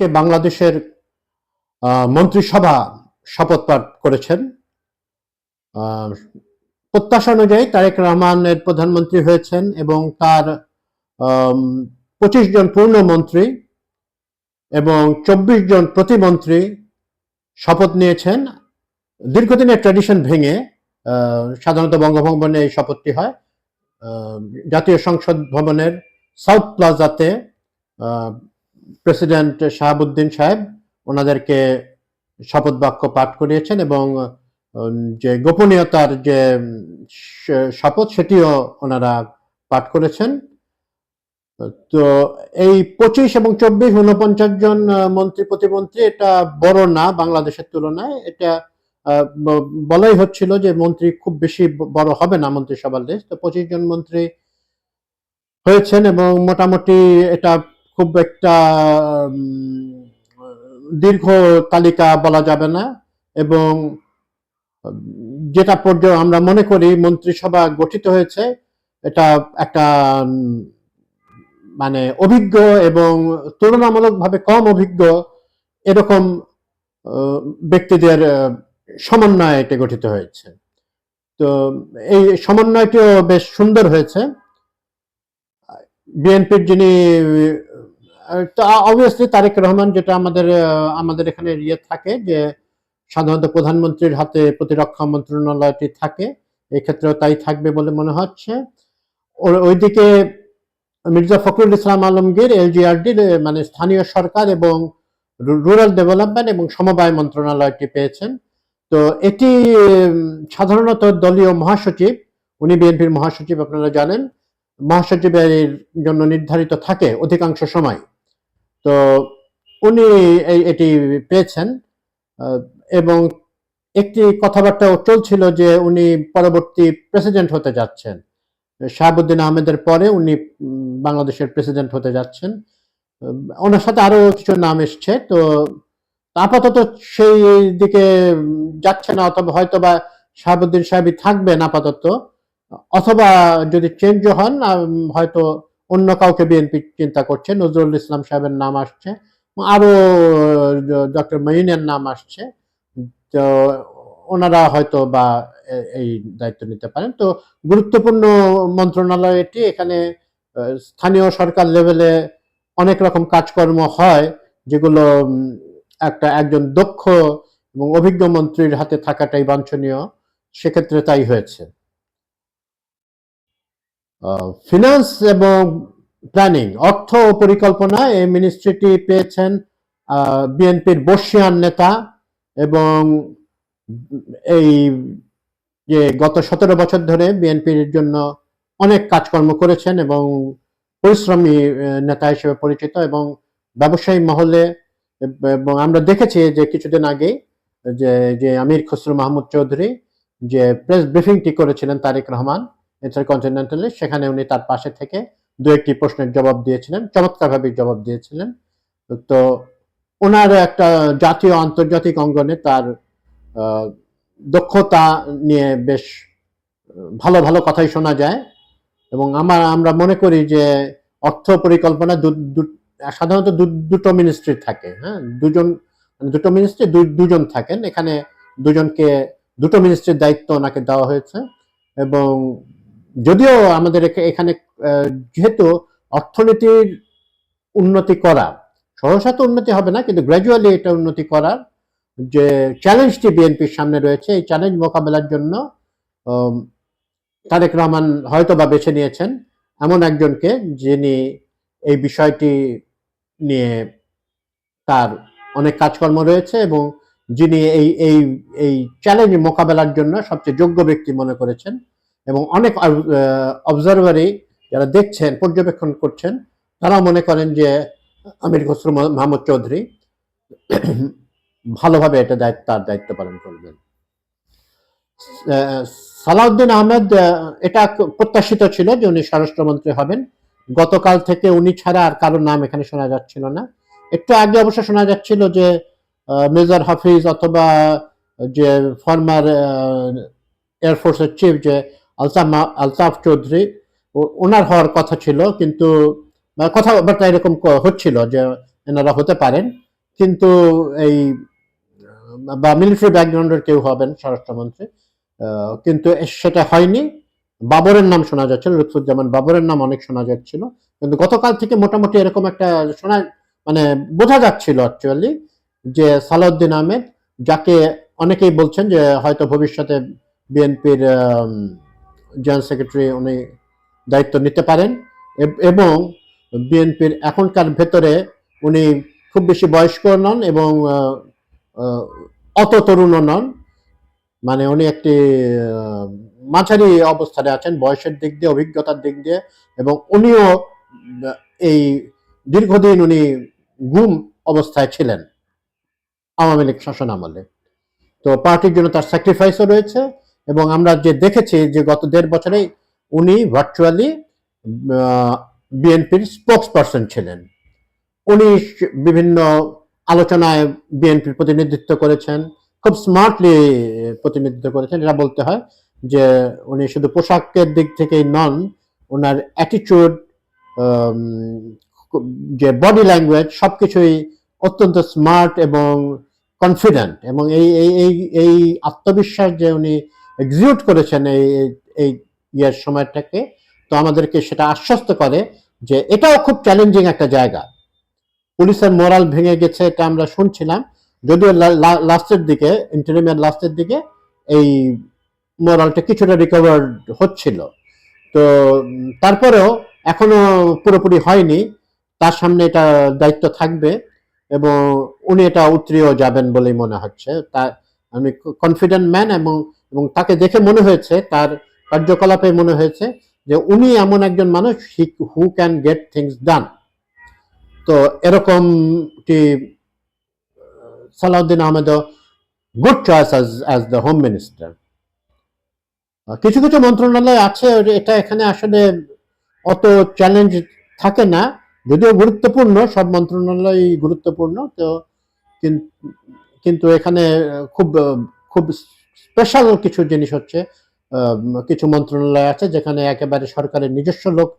আজকে বাংলাদেশের মন্ত্রিসভা শপথ পাঠ করেছেন। প্রত্যাশা অনুযায়ী তারেক রহমানের প্রধানমন্ত্রী হয়েছেন এবং তার 25 জন পূর্ণমন্ত্রী এবং 24 জন প্রতিমন্ত্রী শপথ নিয়েছেন। দীর্ঘদিনের ট্র্যাডিশন ভেঙে সাধারণত বঙ্গভবনে এই শপথটি হয়। জাতীয় সংসদ ভবনের সাউথ প্লাজাতে প্রেসিডেন্ট শাহাবুদ্দিন সাহেব ওনাদেরকে শপথ বাক্য পাঠ করিয়েছেন এবং যে গোপনীয়তার যে শপথ সেটিও ওনারা পাঠ করেছেন। তো এই 25 এবং 24 49 জন মন্ত্রী প্রতিমন্ত্রী এটা বড় না বাংলাদেশের তুলনায়। এটা বলাই হচ্ছিল যে মন্ত্রী খুব বেশি বড় হবে না মন্ত্রিসভার লিস্ট। তো 25 জন মন্ত্রী হয়েছেন এবং মোটামুটি এটা খুব একটা দীর্ঘ তালিকা বলা যাবে না এবং যেটা পর্যন্ত আমরা মনে করি মন্ত্রিসভা গঠিত হয়েছে এটা একটা মানে অভিজ্ঞ এবং তুলনামূলকভাবে কম অভিজ্ঞ এরকম ব্যক্তিদের সমন্বয়ে এটা গঠিত হয়েছে। তো এই সমন্বয়টিও বেশ সুন্দর হয়েছে। বিএনপির যিনি অবভিয়াসলি তারেক রহমান, যেটা আমাদের এখানে থাকে যে সাধারণত প্রধানমন্ত্রীর হাতে প্রতিরক্ষা মন্ত্রণালয়টি থাকে, এই ক্ষেত্রেও তাই থাকবে বলে মনে হচ্ছে। ওইদিকে মির্জা ফখরুল ইসলাম আলমগীর এলজিআরডি মানে স্থানীয় সরকার এবং রুরাল ডেভেলপমেন্ট এবং সমবায় মন্ত্রণালয়টি পেয়েছেন। তো এটি সাধারণত দলীয় মহাসচিব, উনি বিএনপির মহাসচিব আপনারা জানেন, মহাসচিবের জন্য নির্ধারিত থাকে অধিকাংশ সময়। তো উনি এটি পেয়েছেন এবং একটি কথাবার্তাও চলছিল যে উনি পরবর্তী প্রেসিডেন্ট হতে যাচ্ছেন। শাহাবুদ্দিন আহমেদের পরে উনি বাংলাদেশের প্রেসিডেন্ট হতে যাচ্ছেন। ওনার সাথে আরো কিছু নাম এসছে। তো আপাতত সেই দিকে যাচ্ছে না, অথবা হয়তো বা শাহাবুদ্দিন সাহেবই থাকবেন আপাতত, অথবা যদি চেঞ্জ হন হয়তো অন্য কাউকে বিএনপি চিন্তা করছে। নজরুল ইসলাম সাহেবের নাম আসছে, আরো ডক্টর মঈনের নাম আসছে। তো ওনারা হয়তো বা এই দায়িত্ব নিতে পারেন। তো গুরুত্বপূর্ণ মন্ত্রণালয় এটি। এখানে স্থানীয় সরকার লেভেলে অনেক রকম কাজকর্ম হয় যেগুলো একজন দক্ষ এবং অভিজ্ঞ মন্ত্রীর হাতে থাকাটাই বাঞ্ছনীয়, সেক্ষেত্রে তাই হয়েছে। ফিনান্স এবং প্ল্যানিং, অর্থ ও পরিকল্পনা, এই মিনিস্ট্রিটি পেয়েছেন বিএনপির বর্ষীয়ান নেতা এবং এই যে গত 17 বছর ধরে বিএনপির জন্য অনেক কাজকর্ম করেছেন এবং পরিশ্রমী নেতা হিসেবে পরিচিত এবং ব্যবসায়ী মহলে। এবং আমরা দেখেছি যে কিছুদিন আগে যে আমির খসরু মাহমুদ চৌধুরী যে প্রেস ব্রিফিংটি করেছিলেন তারেক রহমান ইন্টারকন্টিনেন্টালে, সেখানে উনি তার পাশে থেকে দু একটি প্রশ্নের জবাব দিয়েছিলেন, চমৎকারভাবে জবাব দিয়েছিলেন। তো ওনার একটা জাতীয় আন্তর্জাতিক অঙ্গনে তার দক্ষতা নিয়ে বেশ ভালো ভালো কথাই শোনা যায় এবং আমরা মনে করি যে অর্থ পরিকল্পনা সাধারণত দুটো মিনিস্ট্রি থাকে। হ্যাঁ, দুটো মিনিস্ট্রি দুজন থাকেন। এখানে দুজনকে দুটো মিনিস্ট্রির দায়িত্ব ওনাকে দেওয়া হয়েছে এবং যদিও আমাদের এখানে যেহেতু অর্থনীতির উন্নতি করা, সহসা তো উন্নতি হবে না, কিন্তু গ্র্যাজুয়ালি এটা উন্নতি করার যে চ্যালেঞ্জটি বিএনপির সামনে রয়েছে, এই চ্যালেঞ্জ মোকাবেলার জন্য তারেক রহমান হয়তো বা বেছে নিয়েছেন এমন একজনকে যিনি এই বিষয়টি নিয়ে তার অনেক কাজকর্ম রয়েছে এবং যিনি এই চ্যালেঞ্জ মোকাবেলার জন্য সবচেয়ে যোগ্য ব্যক্তি মনে করেছেন। এবং অনেক অবজারভারি যারা দেখছেন, পর্যবেক্ষণ করছেন, তারাও মনে করেন যে আমির খসরু মাহমুদ চৌধুরী ভালোভাবে এটা তার দায়িত্ব পালন করবেন। সালাউদ্দিন আহমেদ, এটা প্রত্যাশিত ছিল যে উনি স্বরাষ্ট্রমন্ত্রী হবেন। গতকাল থেকে উনি ছাড়া আর কারোর নাম এখানে শোনা যাচ্ছিল না। একটু আগে অবশ্য শোনা যাচ্ছিল যে মেজর হাফিজ অথবা যে ফর্মার এয়ারফোর্সের চিফ যে আলতাফ চৌধুরী, ওনার হওয়ার কথা ছিল, কিন্তু কথাবার্তা এরকম হচ্ছিল যে এনারা হতে পারেন। কিন্তু এই বা মিলিটারি ব্যাকগ্রাউন্ডের কেউ হবেন স্বরাষ্ট্রমন্ত্রী, কিন্তু সেটা হয়নি। বাবরের নাম শোনা যাচ্ছিল, লুৎফুজ্জামান বাবরের নাম অনেক শোনা যাচ্ছিল, কিন্তু গতকাল থেকে মোটামুটি এরকম একটা শোনা, মানে বোঝা যাচ্ছিল অ্যাকচুয়ালি যে সালাউদ্দিন আহমেদ, যাকে অনেকেই বলছেন যে হয়তো ভবিষ্যতে বিএনপির জয়েন্ট সেক্রেটারি উনি দায়িত্ব নিতে পারেন, এবং বিএনপির এখনকার ভেতরে উনি খুব বেশি বয়স্ক নন এবং অত তরুণও নন, মানে উনি একটি মাঝারি অবস্থানে আছেন বয়সের দিক দিয়ে, অভিজ্ঞতার দিক দিয়ে, এবং উনিও এই দীর্ঘদিন উনি গুম অবস্থায় ছিলেন আওয়ামী লীগ শাসন আমলে। তো পার্টির জন্য তার স্যাক্রিফাইসও রয়েছে, এবং আমরা যে দেখেছি যে গত ১.৫ বছরে উনি ভার্চুয়ালি বিএনপির স্পোক্স পারসন ছিলেন। উনি বিভিন্ন আলোচনায় বিএনপির প্রতিনিধিত্ব করেছেন, খুব স্মার্টলি প্রতিনিধিত্ব করেছেন, এটা বলতে হয় যে উনি শুধু পোশাকের দিক থেকেই নন, ওনার অ্যাটিটিউড, যে বডি ল্যাঙ্গুয়েজ, সবকিছুই অত্যন্ত স্মার্ট এবং কনফিডেন্ট, এবং এই এই এই এই আত্মবিশ্বাস যে উনি এক্সিকিউট করেছেন এই ইয়ের সময়টাকে, তো আমাদেরকে সেটা আশ্বস্ত করে যে এটাও খুব চ্যালেঞ্জিং একটা জায়গা। পুলিশের মোরাল ভেঙে গেছে এটা আমরা শুনছিলাম, যদিও লাস্টের দিকে, ইন্টারিমের লাস্টের দিকে এই মোরালটা কিছুটা রিকভার হচ্ছিল। তো তারপরেও এখনো পুরোপুরি হয়নি, তার সামনে এটা দায়িত্ব থাকবে এবং উনি এটা উতরিয়েও যাবেন বলেই মনে হচ্ছে। তা আমি কনফিডেন্ট ম্যান, এবং এবং তাকে দেখে মনে হয়েছে, তার কার্যকলাপে মনে হয়েছে যে উনি এমন একজন মানুষ who can get things done. তো এরকমটি সালাউদ্দিন আহমেদও good choice as the home minister. কিছু কিছু মন্ত্রণালয় আছে, এটা এখানে আসলে অত চ্যালেঞ্জ থাকে না, যদিও গুরুত্বপূর্ণ, সব মন্ত্রণালয় গুরুত্বপূর্ণ, তো কিন্তু এখানে খুব খুব স্পেশাল কিছু জিনিস হচ্ছে, কিছু মন্ত্রণালয় আছে যেখানে একেবারে সরকারের নিজস্ব লোক,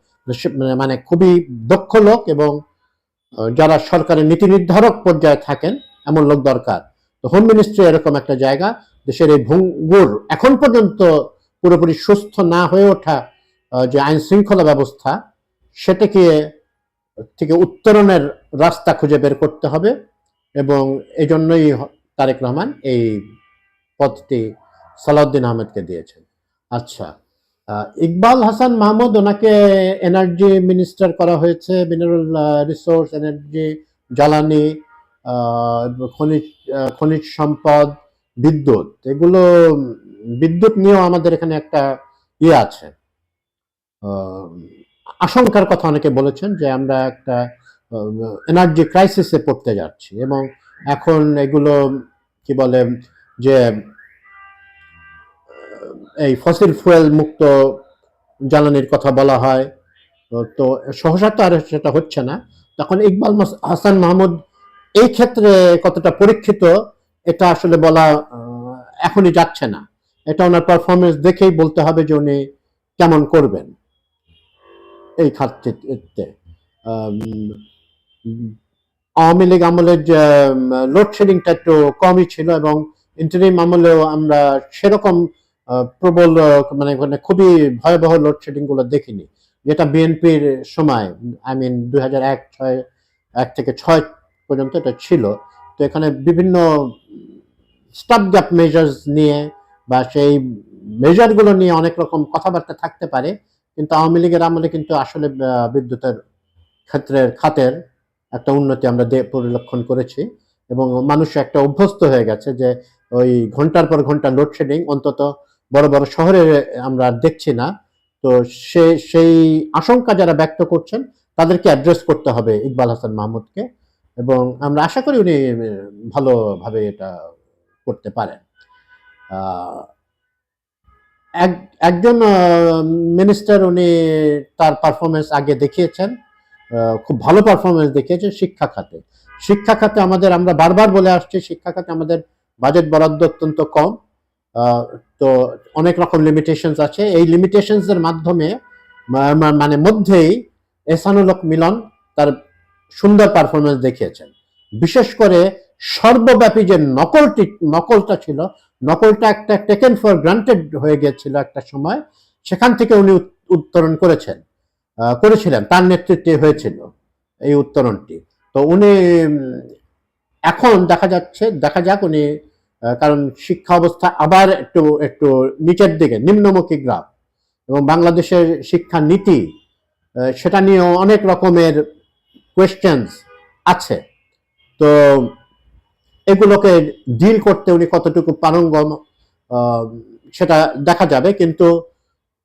মানে খুবই দক্ষ লোক এবং যারা সরকারের নীতি নির্ধারক পর্যায়ে থাকেন এমন লোক দরকার। তো হোম মিনিস্ট্রি এরকম একটা জায়গা, দেশের এই ভঙ্গুর এখন পর্যন্ত পুরোপুরি সুস্থ না হয়ে ওঠা যে আইন শৃঙ্খলা ব্যবস্থা, সেটাকে থেকে উত্তরণের রাস্তা খুঁজে বের করতে হবে, এবং এই জন্যই তারেক রহমান এই পদটি সালাউদ্দিন আহমেদকে দিয়েছেন। আচ্ছা, ইকবাল হাসান মাহমুদ, ওনাকে এনার্জি মিনিস্টার করা হয়েছে, মিনারেল রিসোর্স, এনার্জি, জ্বালানি, খনিজ সম্পদ, বিদ্যুৎ, এগুলো, বিদ্যুৎ নিয়েও আমাদের এখানে একটা ইয়ে আছে, আশঙ্কার কথা অনেকে বলেছেন যে আমরা একটা এনার্জি ক্রাইসিসে পড়তে যাচ্ছি, এবং এখন এগুলো কি বলে যে এই ফসিল ফুয়েল মুক্ত জ্বালানির কথা বলা হয়, তো সহসা তো আর সেটা হচ্ছে না। তখন ইকবাল হাসান মাহমুদ এই ক্ষেত্রে কতটা পরীক্ষিত এটা আসলে বলা এখনই যাচ্ছে না, এটা ওনার পারফরমেন্স দেখেই বলতে হবে যে উনি কেমন করবেন এই খাতে। আওয়ামী লীগ আমলের যে লোডশেডিংটা একটু কমই ছিল, এবং ইন্টারিম আমলেও আমরা সেরকম প্রবল, মানে খুবই ভয়াবহ লোডশেডিং গুলো দেখিনি, যেটা বিএনপির সময়, আই মিন 2001 থেকে 6 পর্যন্ত এটা ছিল। তো এখানে বিভিন্ন স্টপ গ্যাপ মেজার্স নিয়ে বা সেই মেজারগুলো নিয়ে অনেক রকম কথাবার্তা থাকতে পারে, কিন্তু আওয়ামী লীগের আমলে কিন্তু আসলে বিদ্যুতের খাতের একটা উন্নতি আমরা পরিলক্ষণ করেছি, এবং মানুষ একটা অভ্যস্ত হয়ে গেছে যে ওই ঘন্টার পর ঘন্টা লোডশেডিং অন্তত বড় বড় শহরে আমরা দেখছি না। তো সেই আশঙ্কা যারা ব্যক্ত করছেন তাদেরকে অ্যাড্রেস করতে হবে ইকবাল হাসান মাহমুদকে, এবং আমরা আশা করি উনি ভালোভাবে এটা করতে পারেন। একজন মিনিস্টার, উনি তার পারফরমেন্স আগে দেখিয়েছেন, খুব ভালো পারফরমেন্স দেখিয়েছেন শিক্ষা খাতে। শিক্ষা খাতে আমরা বারবার বলে আসছি, শিক্ষা খাতে আমাদের বাজেট বরাদ্দ অত্যন্ত কম, তো অনেক রকম লিমিটেশনস আছে। এই লিমিটেশনস এর মাধ্যমে মানে মধ্যেই এহসানুল হক মিলন তার সুন্দর পারফরমেন্স দেখিয়েছেন, বিশেষ করে সর্বব্যাপী যে নকলটা ছিল, নকলটা একটা টেকেন ফর গ্রান্টেড হয়ে গিয়েছিল একটা সময়, সেখান থেকে উনি উত্তরণ করেছিলেন, তার নেতৃত্বে হয়েছিল এই উত্তরণটি। তো উনি এখন দেখা যাক উনি, কারণ শিক্ষা অবস্থা আবার একটু একটু নিচের দিকে, নিম্নমুখী গ্রাফ, এবং বাংলাদেশের শিক্ষা নীতি সেটা নিয়েও অনেক রকমের কোয়েশ্চেন্স আছে। তো এগুলোকে ডিল করতে উনি কতটুকু পারঙ্গম সেটা দেখা যাবে, কিন্তু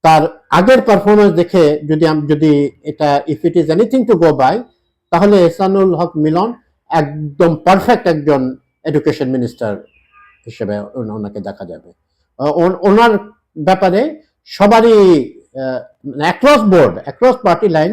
তার আগের পারফরমেন্স দেখে যদি এটা if it is anything to go by, তাহলে এহসানুল হক মিলন একদম পারফেক্ট একজন এডুকেশন মিনিস্টার হিসেবে ওনাকে দেখা যাবে। ওনার ব্যাপারে সবারই across board, across party line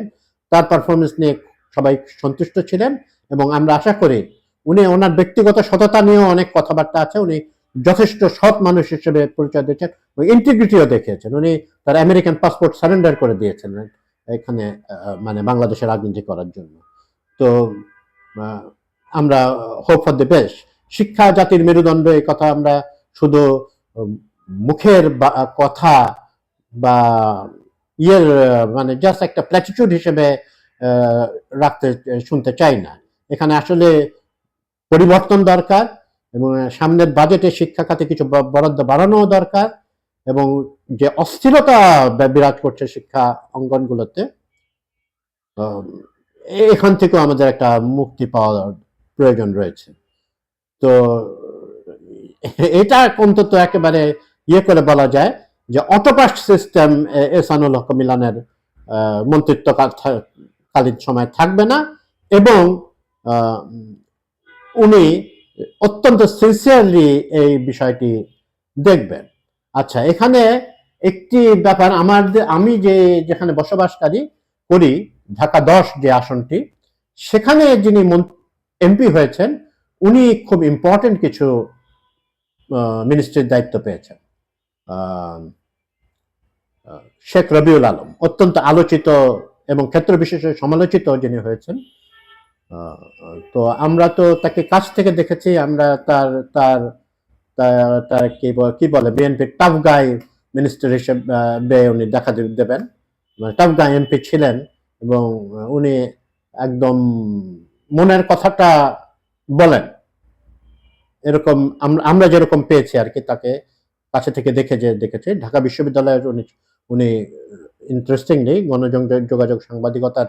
তার পারফরমেন্স নিয়ে সবাই সন্তুষ্ট ছিলেন, এবং আমরা আশা করি উনি ওনার ব্যক্তিগত সততা নিয়েও অনেক কথাবার্তা আছে, উনি যথেষ্ট সৎ মানুষ হিসেবে পরিচয় দিয়েছেন, ইন্টিগ্রিটিও দেখিয়েছেন। উনি তার আমেরিকান পাসপোর্ট সারেন্ডার করে দিয়েছেন এখানে, মানে বাংলাদেশের রাজনীতি করার জন্য। তো আমরা হোপ ফর দ্য বেস্ট। শিক্ষা জাতির মেরুদণ্ড, এই কথা আমরা শুধু মুখের কথা বা ইয়ের মানে জাস্ট একটা প্ল্যাটিটিউড হিসেবে শুনতে চাই না। এখানে আসলে পরিবর্তন দরকার, এবং সামনের বাজেটে শিক্ষা খাতে কিছু বরাদ্দ বাড়ানো দরকার, এবং যে অস্থিরতা বিরাজ করছে শিক্ষা অঙ্গনগুলোতে, এখান থেকেও আমাদের একটা মুক্তি পাওয়ার প্রয়োজন রয়েছে। তো এটা অন্তত একেবারে ইয়ে করে বলা যায় যে অটোপাস সিস্টেম এহসানুল হক মিলনের মন্ত্রিত্বকালীন সময় থাকবে না, এবং উনি অত্যন্ত সিনসিয়ারলি এই বিষয়টি দেখবেন। আচ্ছা, এখানে একটি ব্যাপার, আমি যেখানে বসবাসকারী করি, ঢাকা 10 যে আসনটি, সেখানে যিনি এমপি হয়েছেন উনি খুব ইম্পর্টেন্ট কিছু মিনিস্ট্রির দায়িত্ব পেয়েছেন। শেখ রবিউল আলম অত্যন্ত আলোচিত এবং ক্ষেত্র বিশেষে সমালোচিত যিনি হয়েছেন। তো আমরা তো তাকে কাছ থেকে দেখেছি, আমরা তার কি বলে বিএনপির টাফ গাই মিনিস্টার হিসেবে উনি দেখা দেবেন, টাফ গাই এমপি ছিলেন, এবং উনি একদম মনের কথাটা বলেন, এরকম আমরা যেরকম পেয়েছি আর কি, তাকে কাছে থেকে দেখেছে। ঢাকা বিশ্ববিদ্যালয়ের উনি ইন্টারেস্টিংলি গণযোগাযোগ সাংবাদিকতার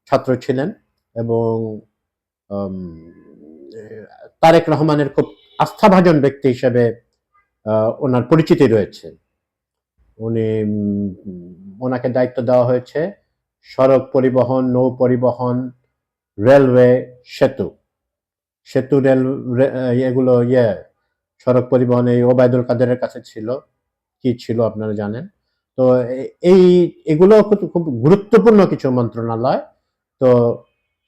ছাত্র ছিলেন, এবং তারেক রহমানের খুব আস্থাভাজন ব্যক্তি হিসেবে ওনার পরিচিতি রয়েছে। ওনাকে দায়িত্ব দেওয়া হয়েছে সড়ক পরিবহন, নৌ পরিবহন, রেলওয়ে, সেতু রেল, এগুলো সড়ক পরিবহন এই ওবায়দুল কাদেরের কাছে ছিল, কি ছিল আপনারা জানেন। তো এগুলো খুব গুরুত্বপূর্ণ কিছু মন্ত্রণালয়। তো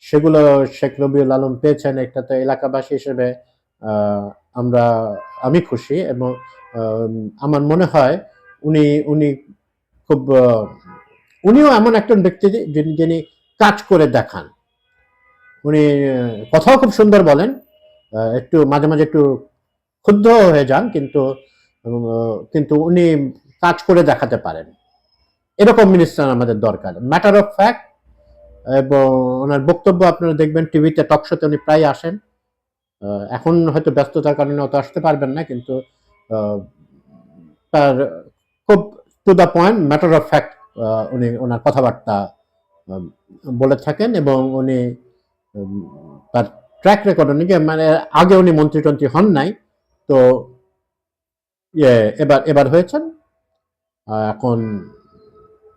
সেগুলো শেখ রবিউল আলম পেয়েছেন। একটা তো এলাকাবাসী হিসেবে আমি খুশি, এবং আমার মনে হয় উনিও এমন একজন ব্যক্তি যিনি কাজ করে দেখান। উনি কথাও খুব সুন্দর বলেন, একটু মাঝে মাঝে একটু ক্ষুব্ধ হয়ে যান, কিন্তু উনি কাজ করে দেখাতে পারেন। এরকম মিনিস্টার আমাদের দরকার, ম্যাটার অফ ফ্যাক্ট। এবং ওনার বক্তব্য আপনারা দেখবেন টিভিতে, টক শোতে উনি প্রায় আসেন। এখন হয়তো ব্যস্ততার কারণে অত আসতে পারবেন না, কিন্তু তার খুব to the point, matter of fact উনি ওনার কথাবার্তা বলে থাকেন, এবং উনি তার ট্র্যাক রেকর্ড অনুযায়ী, মানে আগে উনি মন্ত্রী হন নাই, তো এবার হয়েছেন। এখন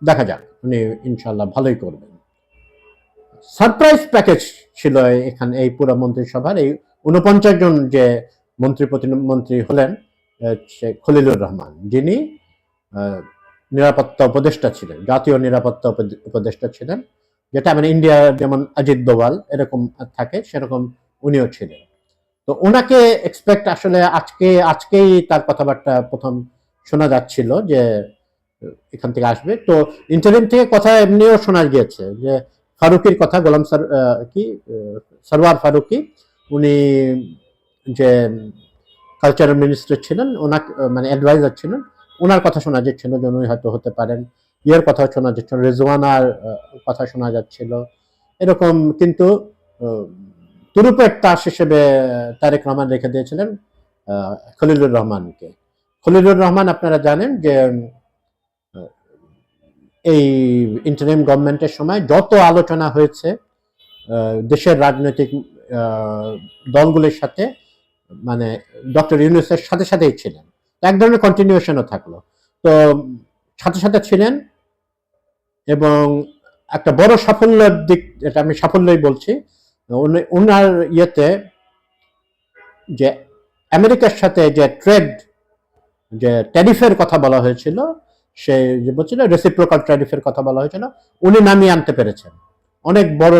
দেখা যাক, উনি ইনশাল্লাহ ভালোই করবেন। সারপ্রাইজ প্যাকেজ ছিল এখানে এই পুরো মন্ত্রিসভার, এই 49 জন যে প্রতিমন্ত্রী হলেন, খলিলুর রহমান, যিনি নিরাপত্তা উপদেষ্টা ছিলেন, জাতীয় নিরাপত্তা উপদেষ্টা ছিলেন, যেটা মানে ইন্ডিয়ার যেমন অজিত দোভাল এরকম থাকে, সেরকম উনিও ছিলেন। তো ওনাকে এক্সপেক্ট আসলে আজকেই তার কথাবার্তা প্রথম শোনা যাচ্ছিল যে এখান থেকে আসবে। তো ইন্টারিম থেকে কথা এমনিও শোনা গিয়েছে যে ফারুকির কথা, গোলাম সরওয়ার ফারুকি, উনি যে কালচারাল মিনিস্টার ছিলেন, ওনাকে মানে অ্যাডভাইজার ছিলেন, ওনার কথা শোনা যাচ্ছিল যে উনি হয়তো হতে পারেন। ইয়ের কথা শোনা যাচ্ছিল, রেজওয়ানার কথা শোনা যাচ্ছিল এরকম। কিন্তু তুরুপের তাস হিসেবে তারেক রহমান রেখে দিয়েছিলেন খলিলুর রহমানকে। খলিলুর রহমান আপনারা জানেন যে এই ইন্টারিম গভর্নমেন্টের সময় যত আলোচনা হয়েছে দেশের রাজনৈতিক দলগুলির সাথে, মানে ডক্টর ইউনূসের সাথে সাথেই ছিলেন, এক ধরনের কন্টিনিউশনও থাকলো। তো সাথে সাথে ছিলেন এবং একটা বড় সাফল্যের দিক, এটা আমি সাফল্যই বলছি, ওনার ইয়েতে যে আমেরিকার সাথে যে ট্রেড, যে ট্যারিফের কথা বলা হয়েছিল, সে যে বলছিল রেসিপ্রোকাল ট্যারিফের কথা বলা হয়েছিল, উনি নামিয়ে আনতে পেরেছেন। অনেক বড়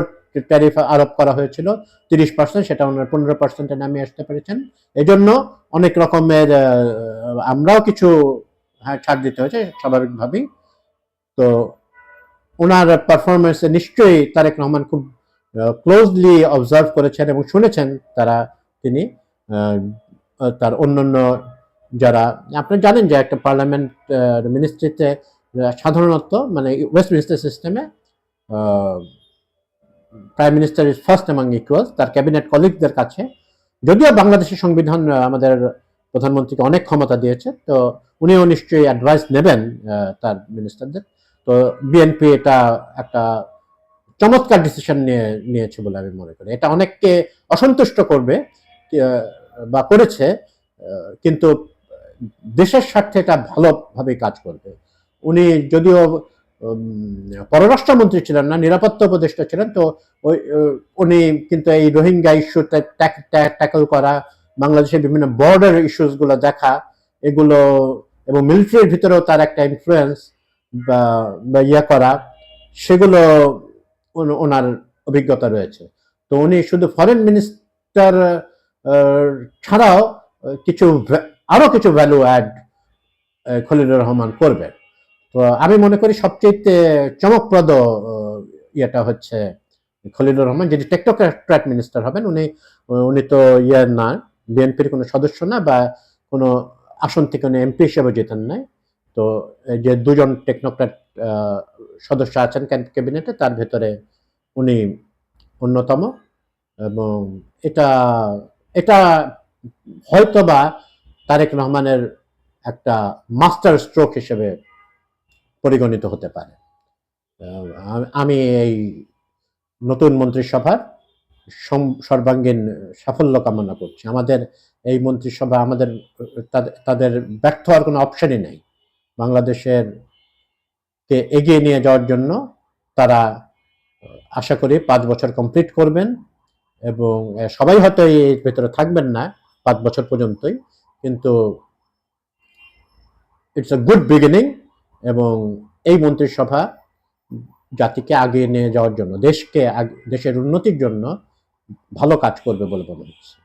ট্যারিফ আরোপ করা হয়েছিল 30%, সেটা ওনার 15%-এ নামিয়ে আসতে পেরেছেন। এই জন্য অনেক রকমের আমরাও কিছু ছাড় দিতে হয়েছে স্বাভাবিকভাবেই। তো ওনার পারফরমেন্সে নিশ্চয়ই তারেক রহমান খুব ক্লোজলি অবজার্ভ করেছেন এবং শুনেছেন তিনি তার অন্যান্য যারা, আপনি জানেন যে একটা পার্লামেন্ট মিনিস্ট্রিতে সাধারণত মানে ওয়েস্টমিনিস্টার সিস্টেমে prime minister is first among equals, তার ক্যাবিনেট কলিগদের কাছে। যদিও বাংলাদেশের সংবিধান আমাদের প্রধানমন্ত্রীকে অনেক ক্ষমতা দিয়েছে, তো উনিও নিশ্চয়ই অ্যাডভাইস নেবেন তার মিনিস্টারদের। তো বিএনপি এটা একটা চমৎকার ডিসিশন নিয়েছে বলে আমি মনে করি। এটা অনেককে অসন্তুষ্ট করবে বা করেছে, কিন্তু দেশের স্বার্থে এটা ভালোভাবে কাজ করবে। উনি যদিও পররাষ্ট্রমন্ত্রী ছিলেন না, নিরাপত্তা উপদেষ্টা ছিলেন, তো উনি কিন্তু এই রোহিঙ্গা ইস্যুতে ট্যাকল করা, বাংলাদেশের বিভিন্ন বর্ডার ইস্যুস গুলো দেখা, এগুলো এবং মিলিটারির ভিতরেও তার একটা ইনফ্লুয়েন্স বা ইয়া করা, সেগুলো ওনার অভিজ্ঞতা রয়েছে। তো উনি শুধু ফরেন মিনিস্টার ছাড়াও কিছু আরো কিছু ভ্যালু অ্যাড খলিলুর রহমান করবেন। তো আমি মনে করি সবচেয়ে চমকপ্রদ ইয়েটা হচ্ছে খলিলুর রহমান, যিনি টেকনোক্র্যাট মিনিস্টার হবেন। উনি তো ইয়ার না, বিএনপির কোনো সদস্য না বা কোনো আসন থেকে উনি এমপি হিসেবে জেতেন নাই। তো যে দুজন টেকনোক্র্যাট সদস্য আছেন ক্যাবিনেটে, তার ভেতরে উনি অন্যতম। এবং এটা এটা হয়তোবা তারেক রহমানের একটা মাস্টার স্ট্রোক হিসেবে পরিগণিত হতে পারে। আমি এই নতুন মন্ত্রিসভার সর্বাঙ্গীন সাফল্য কামনা করছি। আমাদের এই মন্ত্রিসভা তাদের ব্যর্থ হওয়ার কোনো অপশনই নেই। বাংলাদেশের কে এগিয়ে নিয়ে যাওয়ার জন্য তারা আশা করি 5 বছর কমপ্লিট করবেন, এবং সবাই হয়তো এর ভেতরে থাকবেন না 5 বছর পর্যন্তই, কিন্তু ইটস এ গুড বিগিনিং। এবং এই মন্ত্রিসভা জাতিকে আগিয়ে নিয়ে যাওয়ার জন্য, দেশের উন্নতির জন্য ভালো কাজ করবে বলে মনে হচ্ছে।